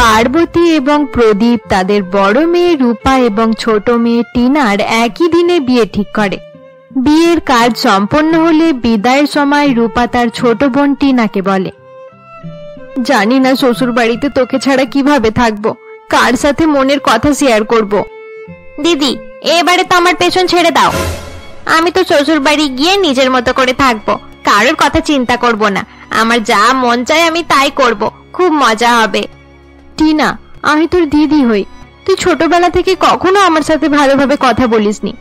পার্বতী এবং প্রদীপ তাদের বড় মেয়ে রূপা এবং ছোট মেয়ে টিনার একই দিনে বিয়ে ঠিক করে। বিয়ের কাজ সম্পন্ন হলে বিদায়ের সময় রূপা তার ছোট বোন টিনাকে বলে, জানি না শ্বশুর বাড়িতে তোকে ছাড়া কিভাবে থাকবো, কার সাথে মনের কথা শেয়ার করব। দিদি, এবারে তো আমার পেছন ছেড়ে দাও। আমি তো শ্বশুর বাড়ি গিয়ে নিজের মতো করে থাকবো, কারোর কথা চিন্তা করব না। আমার যা মন চায় আমি তাই করব, খুব মজা হবে। টিনা, আমি তোর দিদি হই, তুই ছোটবেলা থেকে কখনো আমার সাথে ভালোভাবে কথা বলিসনি।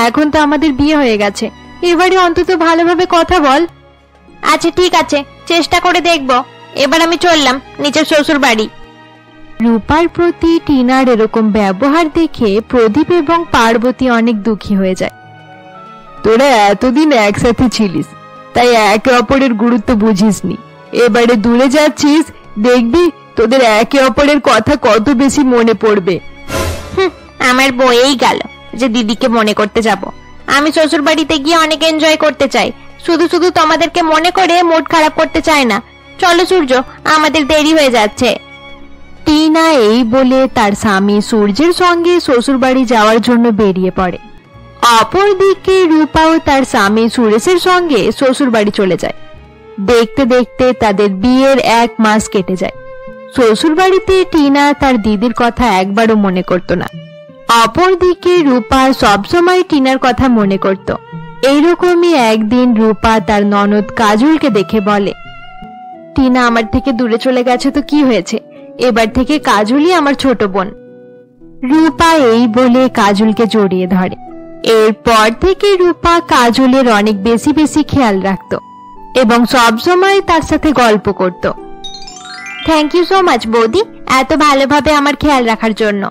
এখন তো আমাদের বিয়ে হয়ে গেছে, এবারে অন্তত ভালোভাবে কথা বল। আচ্ছা ঠিক আছে, চেষ্টা করে দেখব। এবার আমি চললাম নিজের শ্বশুর বাড়ি। রূপার প্রতি টিনার এরকম ব্যবহার দেখে প্রদীপ এবং পার্বতী অনেক দুঃখী হয়ে যায়। তোরা এতদিন একসাথে ছিলিস, তাই একে অপরের গুরুত্ব বুঝিসনি। এবারে দূরে যাচ্ছিস, দেখবি তোদের একে অপরের কথা কত বেশি মনে পড়বে। আমার বয়েই গেল যে দিদিকে মনে করতে যাব। আমি শ্বশুর বাড়িতে গিয়ে অনেক এনজয় করতে চাই, শুধু শুধু তোমাদেরকে মনে করে মুড খারাপ করতে চাই না। চলো সূর্য, আমাদের দেরি হয়ে যাচ্ছে। টিনা এই বলে তার স্বামী সূর্যের সঙ্গে শ্বশুর বাড়ি যাওয়ার জন্য বেরিয়ে পড়ে। অপরদিকে রূপাও তার স্বামী সুরেশের সঙ্গে শ্বশুর বাড়ি চলে যায়। দেখতে দেখতে তাদের বিয়ের 1 মাস কেটে যায়। শ্বশুর বাড়িতে টিনা তার দিদির কথা একবারও মনে করত না। অপরদিকে রূপা সবসময় টিনার কথা মনে করত। এইরকমই একদিন রূপা তার ননদ কাজলকে দেখে বলে, টিনা আমার থেকে দূরে চলে গেছে তো কি হয়েছে, এবার থেকে কাজলই আমার ছোট বোন। রূপা এই বলে কাজলকে জড়িয়ে ধরে। এরপর থেকে রূপা কাজলের অনেক বেশি বেশি খেয়াল রাখত এবং সবসময় তার সাথে গল্প করত। থ্যাংক ইউ সো মাচ বৌদি, এত ভালোভাবে আমার খেয়াল রাখার জন্য।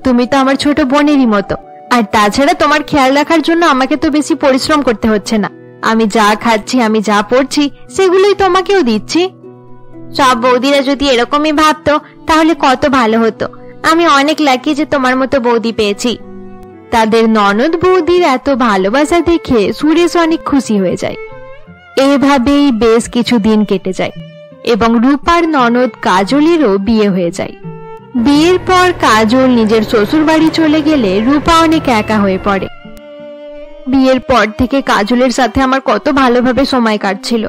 তুমি তো আমার ছোট বোনেরই মতো, আর তাছাড়া তোমার খেয়াল রাখার জন্য আমাকে তো বেশি পরিশ্রম করতে হচ্ছে না। আমি যা খাচ্ছি, আমি যা পড়ছি, সেগুলোই তোমাকেও দিচ্ছি। সব বৌদিরা যদি এরকমই ভাবতো তাহলে কত ভালো হতো। আমি অনেক লাকি যে তোমার মতো বৌদি পেয়েছি। তাদের ননদ বৌদির এত ভালোবাসা দেখে সুরেশ অনেক খুশি হয়ে যায়। এভাবেই বেশ কিছু দিন কেটে যায় এবং রূপার ননদ কাজলেরও বিয়ে হয়ে যায়। বিয়ের পর কাজল নিজের শ্বশুর বাড়ি চলে গেলে রূপা অনেক একা হয়ে পড়ে। বিয়ের পর থেকে কাজলের সাথে আমার কত ভালোভাবে সময় কাটছিল,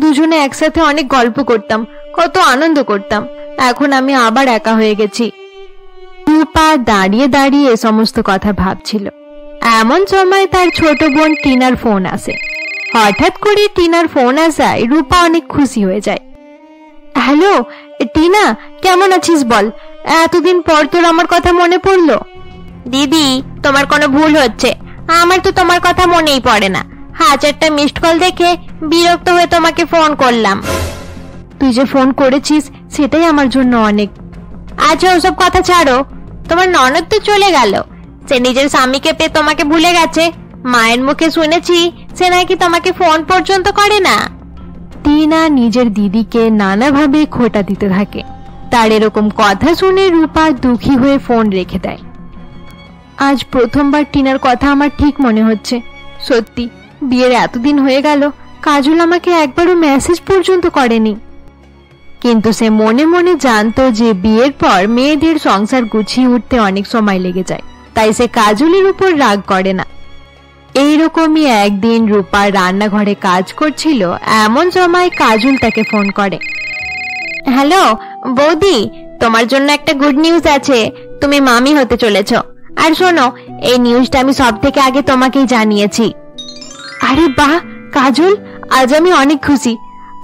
দুজনে একসাথে অনেক গল্প করতাম, কত আনন্দ করতাম। এখন আমি আবার একা হয়ে গেছি। রূপা দাঁড়িয়ে দাঁড়িয়ে এ সমস্ত কথা ভাবছিল। এমন সময় তার ছোট বোন টিনার ফোন আসে। হঠাৎ করে টিনার ফোন আসায় রূপা অনেক খুশি হয়ে যায়। হ্যালো টিনা, কেমন আছিস বল? এতদিন পর তোর আমার কথা মনে পড়লো। দিদি, তোমার কোনো ভুল হচ্ছে, আমার তো তোমার কথা মনেই পড়ে না। 1000টা মিসড কল দেখে বিরক্ত হয়ে তোমাকে ফোন করলাম। তুই যে ফোন করেছিস সেটাই আমার জন্য অনেক। আচ্ছা ওসব কথা ছাড়ো, তোমার ননদ তো চলে গেল, সে নিজের স্বামীকে পেয়ে তোমাকে ভুলে গেছে। মায়ের মুখে শুনেছি সে নাকি তোমাকে ফোন পর্যন্ত করে না। টিনা নিজের দিদিকে নানাভাবে খোঁটা দিতে থাকে। তার এরকম কথা শুনে রূপা দুঃখী হয়ে ফোন রেখে দেয়। আজ প্রথমবার টিনার কথা আমার ঠিক মনে হচ্ছে। সত্যি, বিয়ের এতদিন হয়ে গেল, কাজল আমাকে একবারও মেসেজ পর্যন্ত করেনি। কিন্তু সে মনে মনে জানতো যে বিয়ের পর মেয়েদের সংসার গুছিয়ে উঠতে অনেক সময় লেগে যায়, তাই সে কাজলের উপর রাগ করে না। এইরকমই একদিন রূপা রান্নাঘরে কাজ করছিল, এমন সময় কাজল তাকে ফোন করে। হ্যালো বৌদি, তোমার জন্য একটা গুড নিউজ আছে, তুমি মামি হতে চলেছ। আর শোনো, এই নিউজটা আমি সব থেকে আগে তোমাকেই জানিয়েছি। আরে বাহ কাজল, আজ আমি অনেক খুশি।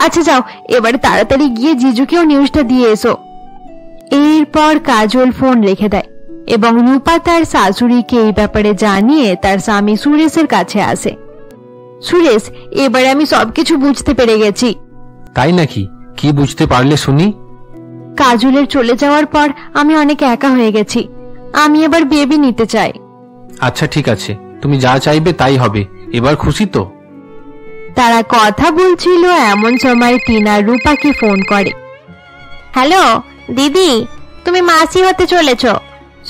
আচ্ছা যাও, এবারে তাড়াতাড়ি গিয়ে জিজুকেও নিউজটা দিয়ে এসো। এরপর কাজল ফোন রেখে দেয় এবং রূপা তার শাশুড়িকে এই ব্যাপারে জানিয়ে তার স্বামী সুরেশের কাছে আসে। সুরেশ, এবারে আমি সবকিছু বুঝতে পেরে গেছি। তাই নাকি? কি বুঝতে পারলে শুনি? কাজলের চলে যাওয়ার পর আমি অনেক একা হয়ে গেছি। আমি এবার বেবি নিতে চাই। আচ্ছা ঠিক আছে, তুমি যা চাইবে তাই হবে। এবার খুশি তো? তারা কথা বলছিল, এমন সময় টিনা রূপাকে ফোন করে। হ্যালো দিদি, তুমি মাসি হতে চলেছ।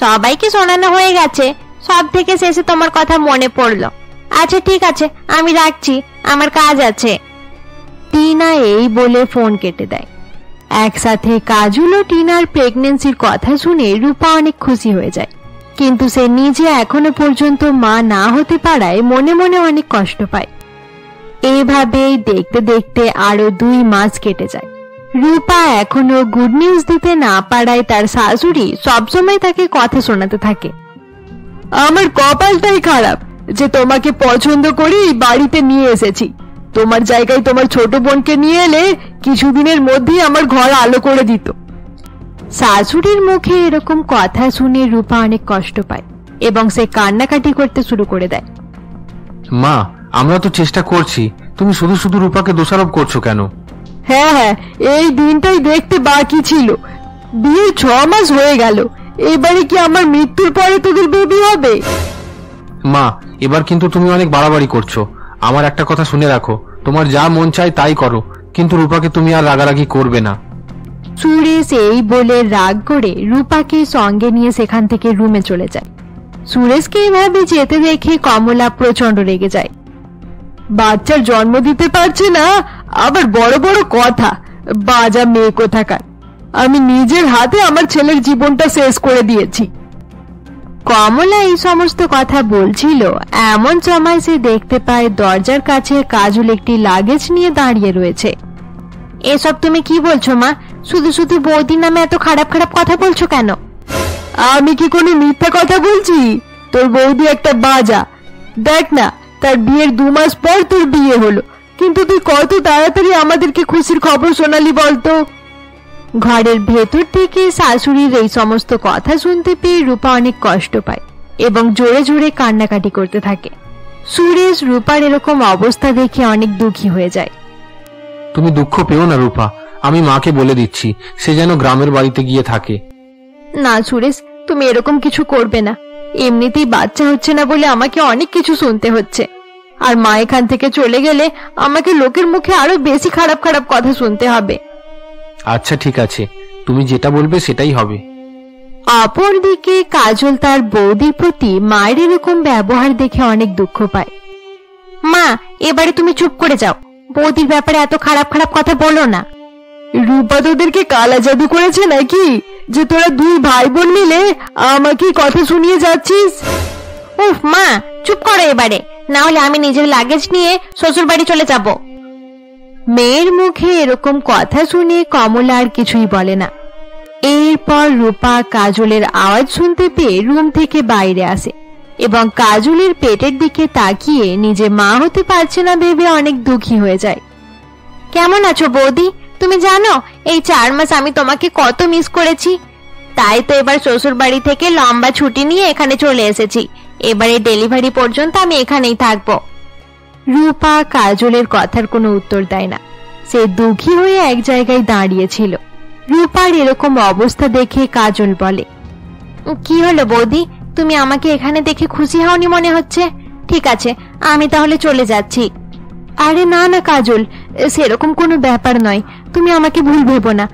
সবাইকে শোনানো হয়ে গেছে, সব থেকে শেষে তোমার কথা মনে পড়লো। আচ্ছা ঠিক আছে, আমি রাখছি, আমার কাজ আছে। টিনা এই বলে ফোন কেটে দেয়। একসাথে কাজল ও টিনার প্রেগন্যান্সির কথা শুনে রূপা অনেক খুশি হয়ে যায়, কিন্তু সে নিজে এখনো পর্যন্ত মা না হতে পারায় মনে মনে অনেক কষ্ট পায়। এইভাবেই দেখতে দেখতে আরো 2 মাস কেটে যায়। রূপা এখনো গুড নিউজ দিতে না পারায় তার শাশুড়ি সবসময় তাকে কথা শোনাতে থাকে। আমার কপালটাই খারাপ যে তোমাকে পছন্দ করে এই বাড়িতে নিয়ে এসেছি। তোমার জায়গায় তোমার ছোট বোনকে নিয়ে এলে কিছুদিনের মধ্যেই আমার ঘর আলো করে দিত। শাশুড়ির মুখে এরকম কথা শুনে রূপা অনেক কষ্ট পায় এবং সে কান্নাকাটি করতে শুরু করে দেয়। মা, আমরা তো চেষ্টা করছি, তুমি শুধু শুধু রূপাকে দোষারোপ করছো কেন? হ্যাঁ, এই দিনটাই দেখতে বাকি ছিল। বিয়ের 6 মাস হয়ে গেল, এবারে কি আমার মৃত্যুর পরে তোদের বেবি হবে? মা, এবার কিন্তু তুমি অনেক বাড়াবাড়ি করছো। আমার একটা কথা শুনে রাখো, তোমার যা মন চায় তাই করো, কিন্তু রূপাকে তুমি আর রাগারাগি করবে না। সুরেশ এই বলে রাগ করে রূপাকে সঙ্গে নিয়ে সেখান থেকে রুমে চলে যায়। সুরেশকে এইভাবে যেতে দেখে কমলা প্রচন্ড রেগে যায়। বাচ্চার জন্ম দিতে পারছে না, আবার বড় বড় কথা, বাজা মেয়ে কোথাকার। আমি নিজের হাতে আমার ছেলের জীবনটা শেষ করে দিয়েছি। কমলা এই সমস্ত কথা বলছিল, এমন সময় সে দেখতে পায় দরজার কাছে কাজল একটি লাগেজ নিয়ে দাঁড়িয়ে রয়েছে। এসব তুমি কি বলছো মা? শুধু শুধু বৌদির নামে এত খারাপ খারাপ কথা বলছো কেন? আমি কি কোনো মিথ্যা কথা বলছি? তোর বৌদি একটা বাজা। দেখ না, তার বিয়ের 2 মাস পর তোর বিয়ে হলো, কিন্তু তুই কত তাড়াতাড়ি আমাদেরকে খুশির খবর শোনালি বলতো। ঘরের ভেতর থেকে শাশুড়ির এই সমস্ত কথা শুনতে পেয়ে রূপা অনেক কষ্ট পায় এবং জোরে জোরে কান্নাকাটি করতে থাকে। সুরেশ রূপার এরকম অবস্থা দেখে অনেক দুঃখী হয়ে যায়। তুমি দুঃখ পেও না রূপা, আমি মাকে বলে দিচ্ছি সে যেন গ্রামের বাড়িতে গিয়ে থাকে। না সুরেশ, তুমি এরকম কিছু করবে না। এমনিতেই বাচ্চা হচ্ছে না বলে আমাকে অনেক কিছু শুনতে হচ্ছে, আর মা এখান থেকে চলে গেলে আমাকে লোকের মুখে আরো বেশি খারাপ খারাপ কথা শুনতে হবে। আচ্ছা ঠিক আছে, তুমি যেটা বলবে সেটাই হবে। অপরদিকে কাজল তার বৌদির প্রতি মায়ের এরকম ব্যবহার দেখে অনেক দুঃখ পায়। মা, এবারে তুমি চুপ করে যাও, বৌদির ব্যাপারে এত খারাপ খারাপ কথা বলো না। রূপা তোদেরকে কালা জাদু করেছে নাকি যে তোরা 2 ভাই বোন মিলে আমাকে কথা শুনিয়ে যাচ্ছিস? উফ মা, চুপ করো এবারে, না হলে আমি নিজের লাগেজ নিয়ে শ্বশুর বাড়ি চলে যাব। মেয়ের মুখে এরকম কথা শুনে কমলা আর কিছুই বলে না। এরপর রূপা কাজলের আওয়াজ শুনতে পেয়ে রুম থেকে বাইরে আসে এবং কাজলের পেটের দিকে তাকিয়ে নিজে মা হতে পারছে না ভেবে অনেক দুঃখী হয়ে যায়। কেমন আছো বৌদি? তুমি জানো এই 4 মাস আমি তোমাকে কত মিস করেছি। তাই তো এবার শ্বশুর বাড়ি থেকে লম্বা ছুটি নিয়ে এখানে চলে এসেছি। এবারে ডেলিভারি পর্যন্ত আমি এখানেই থাকবো। রূপা কাজলের কথার কোনো উত্তর দেয় না। সে দুঃখী হয়ে এক জায়গায় দাঁড়িয়েছিল। রূপার এরকম অবস্থা দেখে কাজল বলে, কি হলো বৌদি, তুমি আমাকে এখানে দেখে খুশি হওনি মনে হচ্ছে। ঠিক আছে, আমি তাহলে চলে যাচ্ছি। আরে না না কাজল, সেরকম কোনো ব্যাপার নয়, তুমি আমাকে ভুল ভেবো না।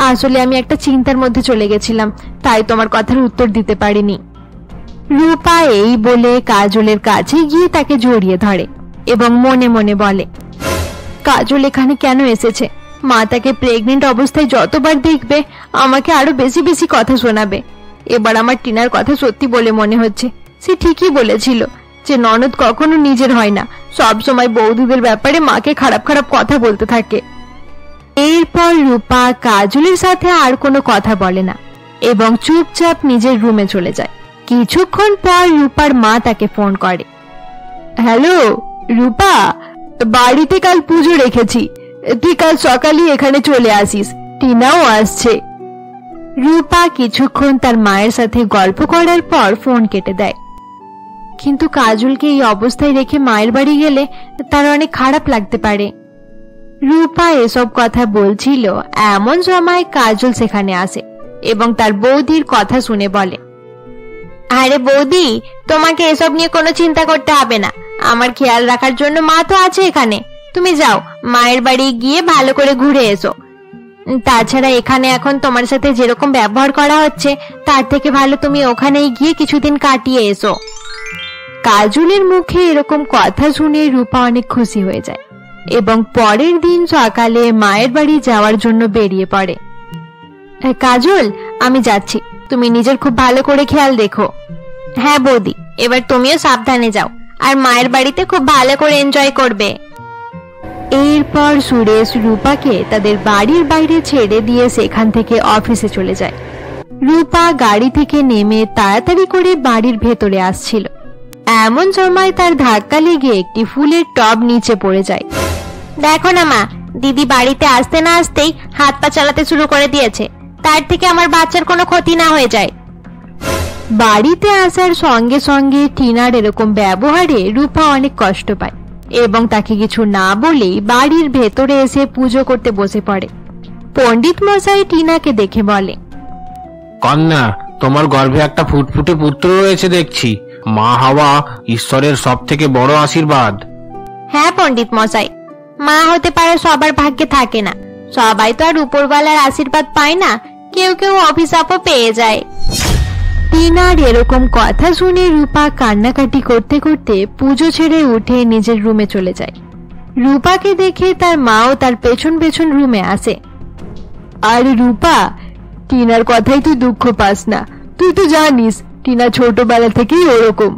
আসলে আমি একটা চিন্তার মধ্যে চলে গেছিলাম, তাই তোমার কথার উত্তর দিতে পারিনি। রূপা এই বলে কাজলের কাছে গিয়ে তাকে জড়িয়ে ধরে এবং মনে মনে বলে, কাজল এখানে কেন এসেছে? মা তাকে প্রেগনেন্ট অবস্থায় যতবার দেখবে আমাকে আরো বেশি বেশি কথা শোনাবে। এবার আমার টিনার কথা সত্যি বলে মনে হচ্ছে। সে ঠিকই বলেছিল যে ননদ কখনো নিজের হয় না, সব সময় বৌদিদের ব্যাপারে মাকে খারাপ খারাপ কথা বলতে থাকে। এরপর রূপা কাজলের সাথে আর কোনো কথা বলে না এবং চুপচাপ নিজের রুমে চলে যায়। কিছুক্ষণ পর রূপার মা তাকে ফোন করে। হ্যালো রূপা, বাড়িতে কাল পুজো রেখেছি, তুই কাল সকালে এখানে চলে আসিস, টিনাও আসছে। রূপা কিছুক্ষণ তার মায়ের সাথে গল্প করার পর ফোন কেটে দেয়। কিন্তু কাজলকে এই অবস্থায় রেখে মায়ের বাড়ি গেলে তার অনেক খারাপ লাগতে পারে। রূপা এসব কথা বলছিল, এমন সময় কাজল সেখানে আসে এবং তার বৌদির কথা শুনে বলে, আরে বৌদি, তোমাকে এসব নিয়ে কোনো চিন্তা করতে হবে না, আমার খেয়াল রাখার জন্য মা তো আছে এখানে। তুমি যাও, মায়ের বাড়ি গিয়ে ভালো করে ঘুরে এসো। তাছাড়া এখানে এখন তোমার সাথে যেরকম ব্যবহার করা হচ্ছে তার থেকে ভালো তুমি ওখানেই গিয়ে কিছুদিন কাটিয়ে এসো। কাজলের মুখে এরকম কথা শুনে রূপা অনেক খুশি হয়ে যায় এবং পরের দিন সকালে মায়ের বাড়ি যাওয়ার জন্য বেরিয়ে পড়ে। কাজল, আমি যাচ্ছি, তুমি নিজের খুব ভালো করে খেয়াল রেখো। হ্যাঁ বৌদি, এবার তুমিও সাবধানে যাও, আর মায়ের বাড়িতে খুব ভালো করে এনজয় করবে। এরপর সুরেশ রূপাকে তাদের বাড়ির বাইরে ছেড়ে দিয়ে সেখান থেকে অফিসে চলে যায়। রূপা গাড়ি থেকে নেমে তাড়াতাড়ি করে বাড়ির ভেতরে আসছিল, এমন সময় তার ধাক্কা লেগে একটি ফুলের টব নিচে পড়ে যায়। দেখো না মা, দিদি বাড়িতে আসতে না আসতেই হাত পা চালাতে শুরু করে দিয়েছে, তার থেকে আমার বাচ্চার কোনো ক্ষতি না হয়ে যায়। বাড়িতে আসার সঙ্গে সঙ্গে টিনার এরকম ব্যবহারে রূপা অনেক কষ্ট পায় এবং তাকে কিছু না বলেই বাড়ির ভেতরে এসে পুজো করতে বসে পড়ে। পণ্ডিত মশাই টিনাকে দেখে বলে, কন্যা, তোমার গর্ভে একটা ফুটফুটে পুত্র রয়েছে দেখছি। মা হওয়া ঈশ্বরের সব থেকে বড় আশীর্বাদ। হ্যাঁ পণ্ডিত মশাই, মা হতে পারে সবার ভাগ্যে থাকে না, সবাই তো আর উপরওয়ালার আশীর্বাদ পায় না, কেউ কেউ অভিশাপও পেয়ে যায়। টিনার এরকম কথা শুনে রূপা কান্নাকাটি করতে করতে পুজো ছেড়ে উঠে নিজের রুমে চলে যায়। রূপাকে দেখে তার মাও তার পেছন পেছন রুমে আসে। আরে রূপা, টিনার কথাই তুই দুঃখ পাস না, তুই তো জানিস টিনা ছোটবেলা থেকেই ওরকম।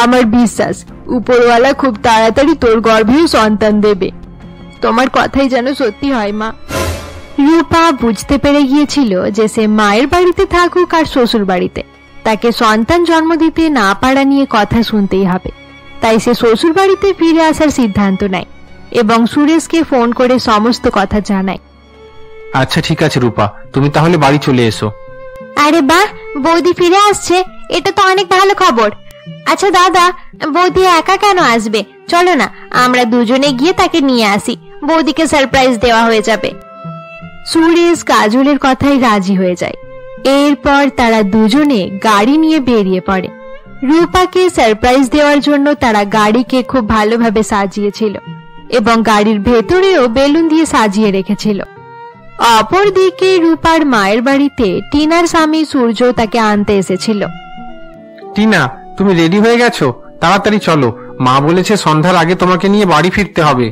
আমার বিশ্বাস উপরওয়ালা খুব তাড়াতাড়ি তোর গর্ভেও সন্তান দেবে। তোমার কথাই যেন সত্যি হয় মা। রূপা বুঝতে পেরে গিয়েছিল যে সে মায়ের বাড়িতে থাকুক আর শ্বশুর বাড়িতে, তাকে সন্তান জন্ম দিতে না পারা নিয়ে কথা শুনতেই হবে। তাই সে শ্বশুর বাড়িতে ফিরে আসার সিদ্ধান্ত নেয় এবং সুরেশকে ফোন করে সমস্ত কথা জানায়। আচ্ছা ঠিক আছে রূপা, তুমি তাহলে বাড়ি চলে এসো। আরে বাহ, বৌদি ফিরে আসছে, এটা তো অনেক ভালো খবর। আচ্ছা দাদা, বৌদি একা কেন আসবে? চলো না আমরা দুজনে গিয়ে তাকে নিয়ে আসি, বৌদিকে সারপ্রাইজ দেওয়া হয়ে যাবে। সুরেশ কাজলের কথাই রাজি হয়ে যায়। এরপর তারা দুজনে গাড়ি নিয়ে বেরিয়ে পড়ে। রূপাকে সারপ্রাইজ দেওয়ার জন্য তারা গাড়িকে খুব ভালোভাবে সাজিয়েছিল এবং গাড়ির ভেতরেও বেলুন দিয়ে সাজিয়ে রেখেছিল। অপরদিকে রূপার মায়ের বাড়িতে টিনার স্বামী সূর্য তাকে আনতে এসেছিল। টিনা, তুমি রেডি হয়ে গেছো? তাড়াতাড়ি চলো, মা বলেছে সন্ধ্যার আগে তোমাকে নিয়ে বাড়ি ফিরতে হবে।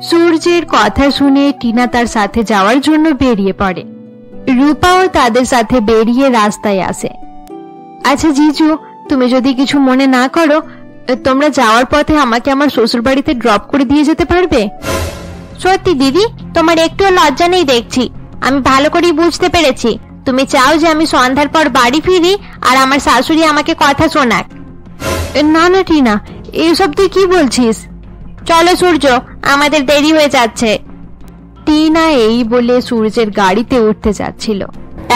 সূর্যের কথা শুনে টিনা তার সাথে যাওয়ার জন্য বেরিয়ে পড়ে। রূপাও তাদের সাথে বেরিয়ে রাস্তায় আসে। আচ্ছা জিজু, তুমি যদি কিছু মনে না করো, তোমরা যাওয়ার পথে আমাকে আমার শ্বশুর বাড়িতে ড্রপ করে দিয়ে যেতে পারবে? সত্যি দিদি, তোমার একটু লজ্জা নেই দেখছি। আমি ভালো করেই বুঝতে পেরেছি তুমি চাও যে আমি সন্ধ্যার পর বাড়ি ফিরি আর আমার শাশুড়ি আমাকে কথা শোনাক। না না টিনা, এসব তুই কি বলছিস? চলো সূর্য, আমাদের দেরি হয়ে যাচ্ছে। টিনা এই বলে সূর্যের গাড়িতে উঠতে যাচ্ছিল,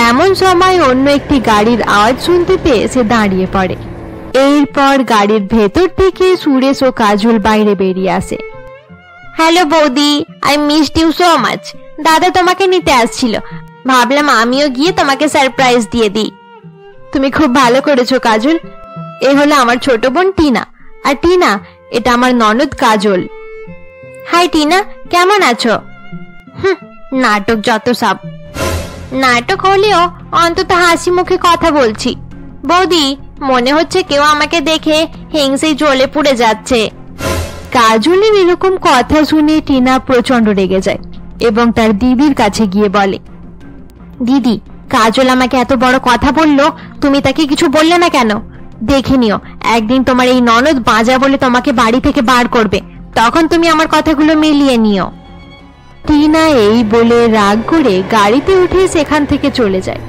এমন সময় অন্য একটি গাড়ির আওয়াজ শুনতে পেয়ে সে দাঁড়িয়ে পড়ে। এরপর গাড়ির ভেতর থেকে সুরেশ ও কাজল বাইরে বেরিয়ে আসে। হ্যালো বৌদি, I missed you so much. দাদা তোমাকে নিতে আসছিল, ভাবলাম আমিও গিয়ে তোমাকে সারপ্রাইজ দিয়ে দিই। তুমি খুব ভালো করেছো কাজল। এ হলো আমার ছোট বোন টিনা, আর টিনা, এটা আমার ননদ কাজল। হাই টিনা, কেমন আছো? নাটক যত সব। নাটক হলেও অন্তত হাসি মুখে কথা বলছি। বৌদি, মনে হচ্ছে কেউ আমাকে দেখে হিংসেই জ্বলে পুড়ে যাচ্ছে। কাজলের এরকম কথা শুনে টিনা প্রচন্ড রেগে যায় এবং তার দিদির কাছে গিয়ে বলে, দিদি, কাজল আমাকে এত বড় কথা বললো, তুমি তাকে কিছু বললে না কেন? দেখে নিও, একদিন তোমার এই ননদ বাজা বলে তোমাকে বাড়ি থেকে বার করবে, তখন তুমি আমার কথাগুলো মিলিয়ে নিও। টিনা এই বলে রাগ করে গাড়িতে উঠে সেখান থেকে চলে যায়।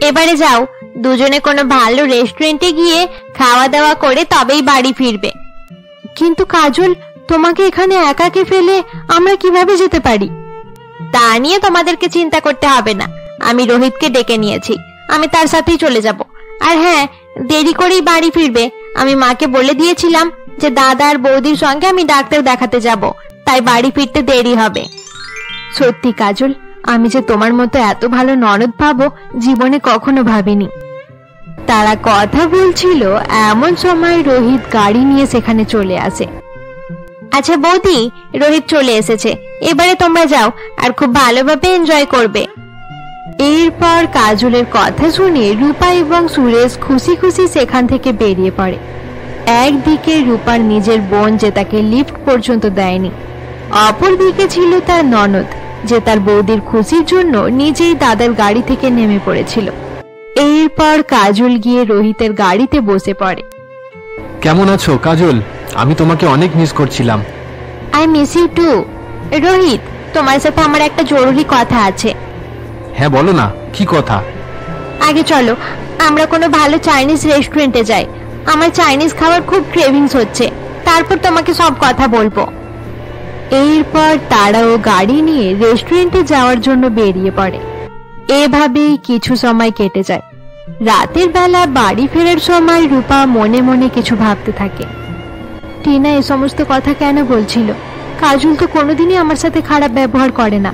এবারে যাও, দুজনে কোনো ভালো রেস্টুরেন্টে গিয়ে খাওয়া দাওয়া করে তবেই বাড়ি ফিরবে। কিন্তু কাজল, তোমাকে এখানে একাকে ফেলে আমরা কিভাবে যেতে পারি? তা নিয়ে তোমাদেরকে চিন্তা করতে হবে না, আমি রোহিতকে ডেকে নিয়েছি, আমি তার সাথেই চলে যাব। আর হ্যাঁ, দেরি করেই বাড়ি ফিরবে। আমি মাকে বলে দিয়েছিলাম যে দাদা আর বৌদির সঙ্গে আমি ডাক্তার দেখাতে যাব, তাই বাড়ি ফিরতে দেরি হবে। সত্যি কাজল, আমি যে তোমার মতো এত ভালো ননদ পাবো জীবনে কখনো ভাবিনি। তারা কথা বলছিল, এমন সময় রোহিত গাড়ি নিয়ে সেখানে চলে আসে। আচ্ছা বৌদি, রোহিত চলে এসেছে, এবারে তোমরা যাও আর খুব ভালোভাবে এনজয় করবে। এরপর কাজলের কথা শুনে রূপা এবং সুরেশ খুশি খুশি সেখান থেকে বেরিয়ে পড়ে। একদিকে রূপার নিজের বোন যে তাকে লিফট পর্যন্ত দেয়নি, অপরদিকে ছিল তার ননদ যে তার বৌদির খুশির জন্য নিজেই দাদার গাড়ি থেকে নেমে পড়েছিল। এরপর কাজল গিয়ে রোহিতের গাড়িতে বসে পড়ে। কেমন আছো কাজল? আমি তোমাকে অনেক মিস করছিলাম। I miss you too. Rohit, তোমার সাথে আমার একটা জরুরি কথা আছে। হ্যাঁ বলো না, কি কথা? আগে চলো আমরা কোনো ভালো চাইনিজ রেস্টুরেন্টে যাই। আমার চাইনিজ খাবার খুব ক্রেভিংস হচ্ছে, তারপর তোমাকে সব কথা বলবো। এরপর তারাও গাড়ি নিয়ে রেস্টুরেন্টে যাওয়ার জন্য বেরিয়ে পড়ে। এভাবেই কিছু সময় কেটে যায়। রাতের বেলা বাড়ি ফেরার সময় রূপা মনে মনে কিছু ভাবতে থাকে। টিনা এই সমস্ত কথা কেন বলছিল? কাজল তো কোনোদিনই আমার সাথে খারাপ ব্যবহার করে না।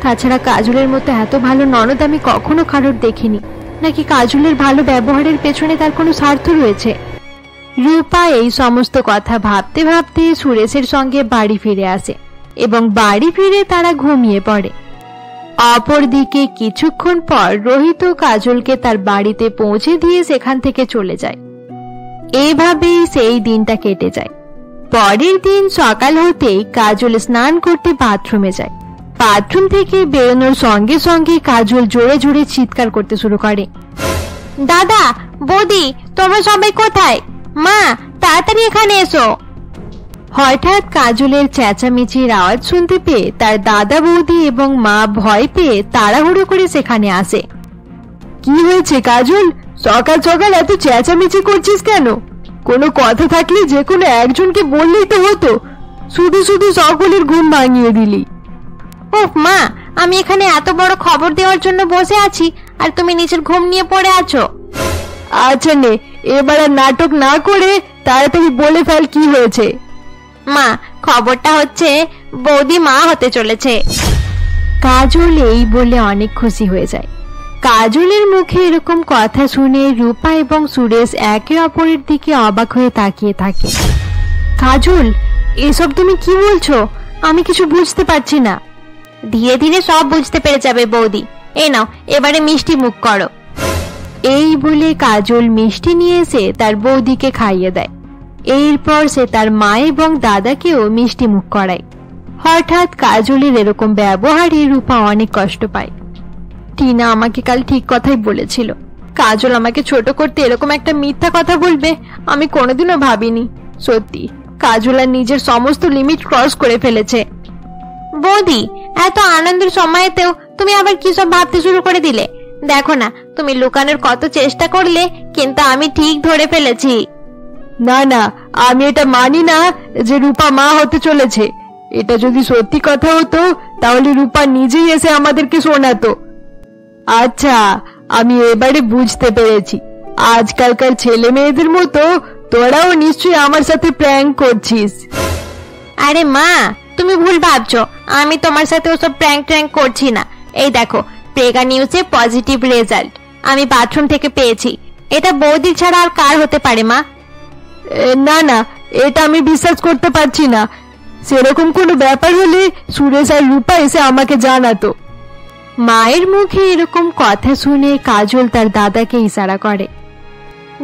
তাছাড়া কাজলের মতো এত ভালো ননদ আমি কখনো কারোর দেখিনি। নাকি কাজলের ভালো ব্যবহারের পেছনে তার কোনো স্বার্থ রয়েছে? রূপা এই সমস্ত কথা ভাবতে ভাবতে সুরেশের সঙ্গে বাড়ি ফিরে আসে এবং বাড়ি ফিরে তারা ঘুমিয়ে পড়ে। অপরদিকে কিছুক্ষণ পর রোহিত ও কাজলকে তার বাড়িতে পৌঁছে দিয়ে সেখান থেকে চলে যায়। এইভাবেই সেই দিনটা কেটে যায়। পরের দিন সকাল হতেই কাজল স্নান করতে বাথরুমে যায়। বাথরুম থেকে বেরোনোর সঙ্গে সঙ্গে কাজল জোরে জোরে চিৎকার করতে শুরু করে। দাদা, বৌদি, তোমরা সবাই কোথায়? মা, তাড়াতাড়ি এখানে এসো। হঠাৎ কাজলের চেঁচামেচির আওয়াজ শুনতে পেয়ে তার দাদা, বৌদি এবং মা ভয় পেয়ে তাড়াহুড়ো করে সেখানে আসে। কি হয়েছে কাজল? সকাল সকাল এত চেঁচামেচি করছিস কেন? কোনো কথা থাকলে যে কোনো একজনকে বললেই তো হতো, শুধু শুধু সকলের ঘুম ভাঙিয়ে দিলি। ওহ মা, আমি এখানে এত বড় খবর দেওয়ার জন্য বসে আছি আর তুমি নিজের ঘুম নিয়ে পড়ে আছো। আচ্ছা নে, এবার আর নাটক না করে তাড়াতাড়ি বলে ফেল কি হয়েছে। মা, খবরটা হচ্ছে বৌদি মা হতে চলেছে। কাজল এই বলে অনেক খুশি হয়ে যায়। কাজলের মুখে এরকম কথা শুনে রূপা এবং সুরেশ একে অপরের দিকে অবাক হয়ে তাকিয়ে থাকে। কাজল, এসব তুমি কি বলছো? আমি কিছু বুঝতে পারছি না। ধীরে ধীরে সব বুঝতে পেরে যাবে বৌদি। এই নাও, এবারে মিষ্টি মুখ করো। এই বলে কাজল মিষ্টি নিয়ে এসে তার বৌদিকে খাইয়ে দেয়। এরপর সে তার মা এবং দাদাকেও মিষ্টি মুখ করায়। হঠাৎ কাজলের এরকম ব্যবহারে রূপা অনেক কষ্ট পায়। টিনা আমাকে কাল ঠিক কথাই বলেছিল। কাজল আমাকে ছোট করতে এরকম একটা মিথ্যা কথা বলবে আমি কোনোদিনও ভাবিনি। সত্যি কাজল আর নিজের সমস্ত লিমিট ক্রস করে ফেলেছে। বৌদি, এত আনন্দের সময়তেও তুমি আবার কি সব ভাবতে শুরু করে দিলে? দেখো না, তুমি লুকানোর কত চেষ্টা করলে, কিন্তু আমি ঠিক ধরে ফেলেছি। না না, আমি এটা মানি না যে রূপা মা হতে চলেছে। এটা যদি সত্যি কথা হতো তাহলে রূপা নিজেই এসে আমাদেরকে শোনাতো। আচ্ছা, আমি এবারে বুঝতে পেরেছি। আজকালকার ছেলে মেয়েদের মতো তোরাও নিশ্চয়ই আমার সাথে প্র্যাঙ্ক করছিস। আরে মা, তুমি ভুল ভাবছো। আমি তোমার সাথে ওসব প্র্যাঙ্ক ট্র্যাঙ্ক করছি না। এই দেখো, প্রেগা নিউজে পজিটিভ রেজাল্ট আমি বাথরুম থেকে পেয়েছি। এটা বৌদি ছাড়া আর কার হতে পারে মা? না না, এটা আমি বিশ্বাস করতে পারছি না। সেরকম কোনো ব্যাপার হলে সুরেশ আর রূপা এসে আমাকে জানাতো। মায়ের মুখে এরকম কথা শুনে কাজল তার দাদাকে ইশারা করে।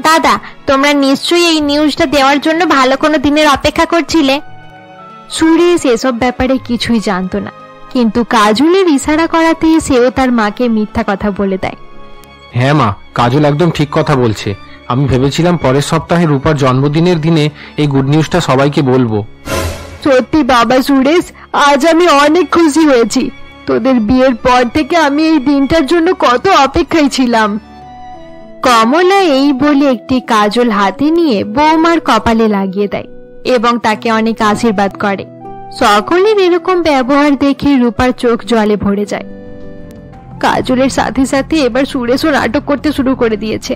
দাদা, তোমরা নিশ্চয়ই এই নিউজটা দেওয়ার জন্য ভালো কোনো দিনের অপেক্ষা করছিলে। সুরেশ এসব ব্যাপারে কিছুই জানতো না, কিন্তু কাজলের ইশারা করাতে সেও তার মাকে মিথ্যা কথা বলে দেয়। হ্যাঁ মা, কাজল একদম ঠিক কথা বলছে। আমি ভেবেছিলাম পরের সপ্তাহে রূপার জন্মদিনের দিনে এই গুড নিউজটা সবাইকে বলবো। সত্যি বাবা সুরেশ, আজ আমি অনেক খুশি হয়েছি। তোদের বিয়ের পর থেকে আমি এই দিনটার জন্য কত অপেক্ষায় ছিলাম। কমলা এই বলে একটি কাজল হাতে নিয়ে বৌমার কপালে লাগিয়ে দেয় এবং তাকে অনেক আশীর্বাদ করে। সকলের এরকম ব্যবহার দেখে রূপার চোখ জলে ভরে যায়। কাজলের সাথে সাথে এবার সুরেশও নাটক করতে শুরু করে দিয়েছে।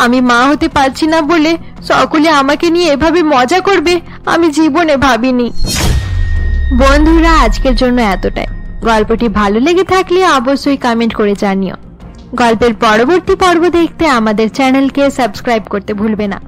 আমি মা হতে পারছি না বলে সকলে আমাকে নিয়ে এভাবে মজা করবে আমি জীবনে ভাবিনি। বন্ধুরা, আজকের জন্য এতটাই। গল্পটি ভালো লেগে থাকলে অবশ্যই কমেন্ট করে জানিও। গল্পের পরবর্তী পর্ব দেখতে আমাদের চ্যানেলকে সাবস্ক্রাইব করতে ভুলবে না।